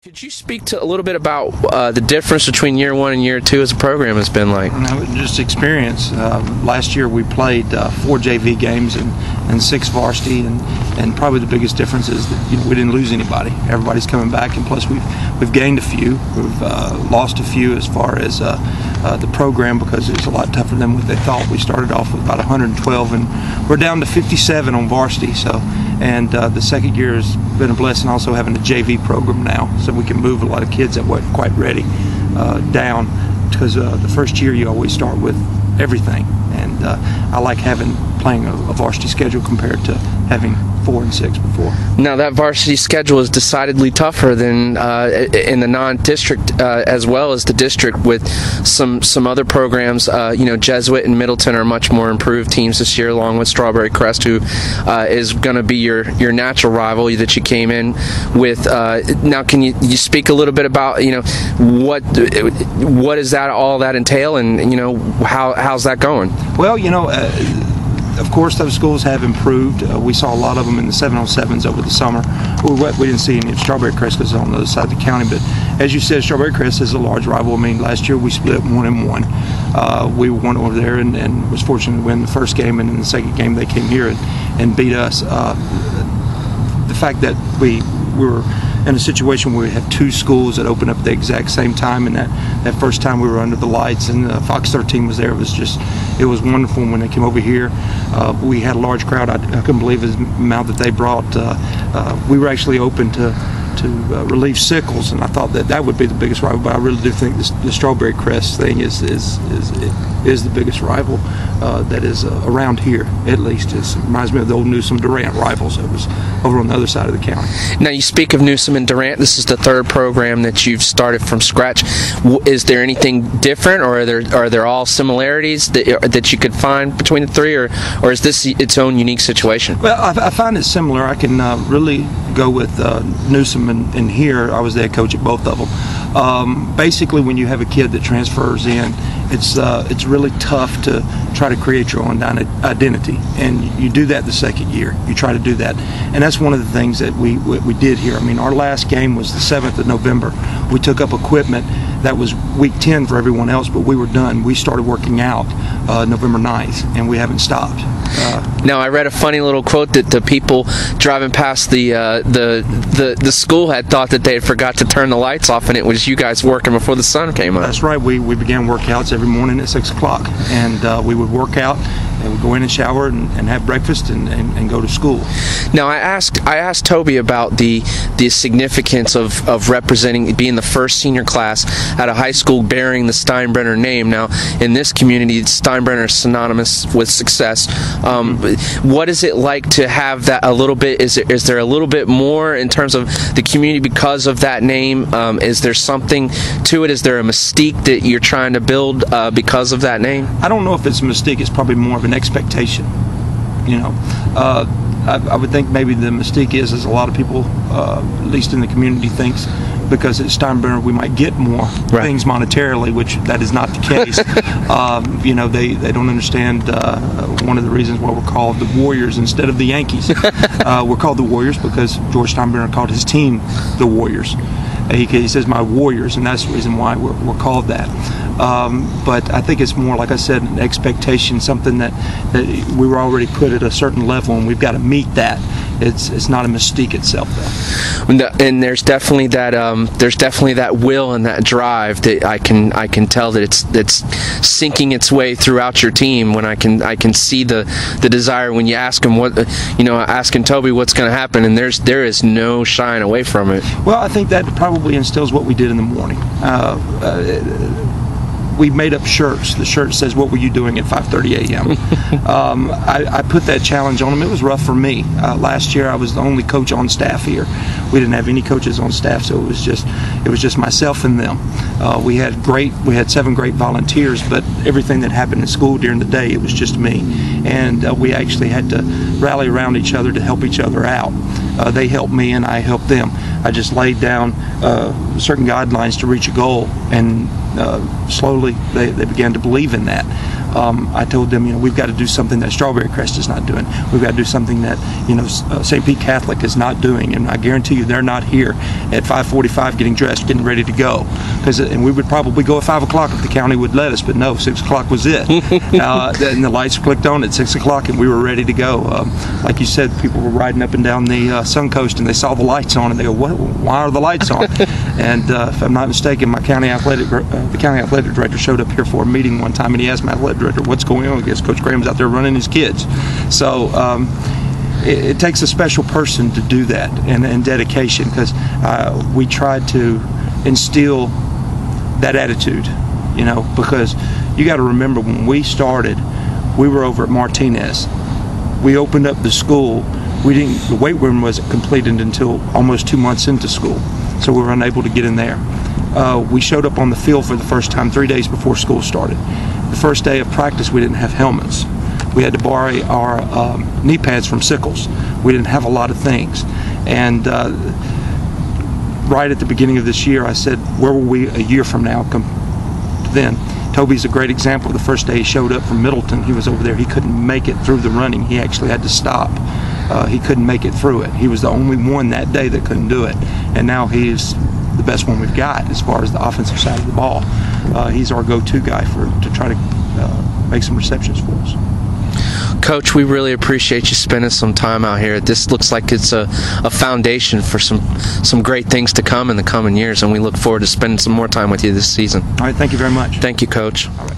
Could you speak to a little bit about the difference between year one and year two as a program has been like? Just experience. Last year we played 4 JV games and 6 varsity, and probably the biggest difference is that we didn't lose anybody. Everybody's coming back, and plus we've gained a few. We've lost a few as far as the program, because it's a lot tougher than what they thought. We started off with about 112, and we're down to 57 on varsity. And the second year has been a blessing, also having a JV program now, so we can move a lot of kids that weren't quite ready down, because the first year you always start with everything, and I like playing a varsity schedule compared to having 4 and 6 before. Now that varsity schedule is decidedly tougher than in the non-district as well as the district, with some other programs. Jesuit and Middleton are much more improved teams this year, along with Strawberry Crest, who is going to be your natural rival that you came in with. Now, can you speak a little bit about what is that all that entail, and how's that going? Well, of course, those schools have improved. We saw a lot of them in the 7-on-7s over the summer. We didn't see any of Strawberry Crest because it's on the other side of the county. But as you said, Strawberry Crest is a large rival. I mean, last year we split 1-1. We won over there and was fortunate to win the first game, and in the second game they came here and beat us. The fact that we were in a situation where we had 2 schools that opened up at the exact same time, and that first time we were under the lights, and Fox 13 was there. It was wonderful when they came over here. We had a large crowd. I couldn't believe the amount that they brought. We were actually open to relieve Sickles, and I thought that would be the biggest rival, but I really do think the Strawberry Crest thing is the biggest rival that is around here, at least. It reminds me of the old Newsom-Durant rivals that was over on the other side of the county. Now, you speak of Newsom and Durant. This is the 3rd program that you've started from scratch. Is there anything different, or are there all similarities that you could find between the 3, or is this its own unique situation? Well, I find it similar. I can really go with Newsom and here. I was the head coach at both of them. Basically, when you have a kid that transfers in, it's really tough to try to create your own identity, and you do that the second year. You try to do that, and that's one of the things that we did here. I mean, our last game was the 7th of November. We took up equipment that was week 10 for everyone else, but we were done. We started working out November 9th, and we haven't stopped. Now, I read a funny little quote that the people driving past the school had thought that they had forgot to turn the lights off, and it was you guys working before the sun came up. That's right. We began workouts every morning at 6 o'clock, and we would work out, and we'd go in and shower and have breakfast and go to school. Now, I asked Toby about the significance of being the first senior class at a high school bearing the Steinbrenner name. Now, in this community, Steinbrenner is synonymous with success. What is it like to have that a little bit? Is there a little bit more in terms of the community because of that name? Is there something to it? Is there a mystique that you're trying to build because of that name? I don't know if it's a mystique. It's probably more of an expectation. I would think maybe the mystique is a lot of people, at least in the community, thinks because it's Steinbrenner we might get more things monetarily, which that is not the case. They don't understand one of the reasons why we're called the Warriors instead of the Yankees. We're called the Warriors because George Steinbrenner called his team the Warriors. He says my Warriors, and that's the reason why we're called that. But I think it's more, like I said, an expectation, something that we were already put at a certain level, and we've got to meet that. It's not a mystique itself, though. And there's definitely that will and that drive that I can tell that it's sinking its way throughout your team. When I can see the desire when you ask him asking Toby what's going to happen, and there is no shying away from it. Well, I think that probably instills what we did in the morning. We made up shirts. The shirt says, "What were you doing at 5:30 a.m.?" I put that challenge on them. It was rough for me. Last year, I was the only coach on staff here. We didn't have any coaches on staff, so it was just myself and them. We had 7 great volunteers, but everything that happened in school during the day, it was just me. And we actually had to rally around each other to help each other out. They helped me, and I helped them. I just laid down certain guidelines to reach a goal, and slowly they began to believe in that. I told them, we've got to do something that Strawberry Crest is not doing. We've got to do something that, St. Pete Catholic is not doing. And I guarantee you they're not here at 5:45 getting dressed, getting ready to go. And we would probably go at 5 o'clock if the county would let us, but no, 6 o'clock was it. And the lights clicked on at 6 o'clock and we were ready to go. Like you said, people were riding up and down the Sun Coast and they saw the lights on and they go, why are the lights on? And if I'm not mistaken, the county athletic director showed up here for a meeting one time and he asked my athletic director, what's going on? I guess Coach Graham's out there running his kids. So it takes a special person to do that, and dedication, because we tried to instill that attitude, because you got to remember when we started, we were over at Martinez. We opened up the school. The weight room wasn't completed until almost 2 months into school, so we were unable to get in there. We showed up on the field for the first time 3 days before school started. The first day of practice, we didn't have helmets. We had to borrow our knee pads from Sickles. We didn't have a lot of things. And right at the beginning of this year, I said, where will we a year from now? Then Toby's a great example. The first day he showed up from Middleton, he was over there. He couldn't make it through the running. He actually had to stop. He couldn't make it through it. He was the only one that day that couldn't do it. And now he's the best one we've got as far as the offensive side of the ball. He's our go-to guy to try to make some receptions for us. Coach, we really appreciate you spending some time out here. This looks like it's a foundation for some great things to come in the coming years, and we look forward to spending some more time with you this season. All right, thank you very much. Thank you, Coach. All right.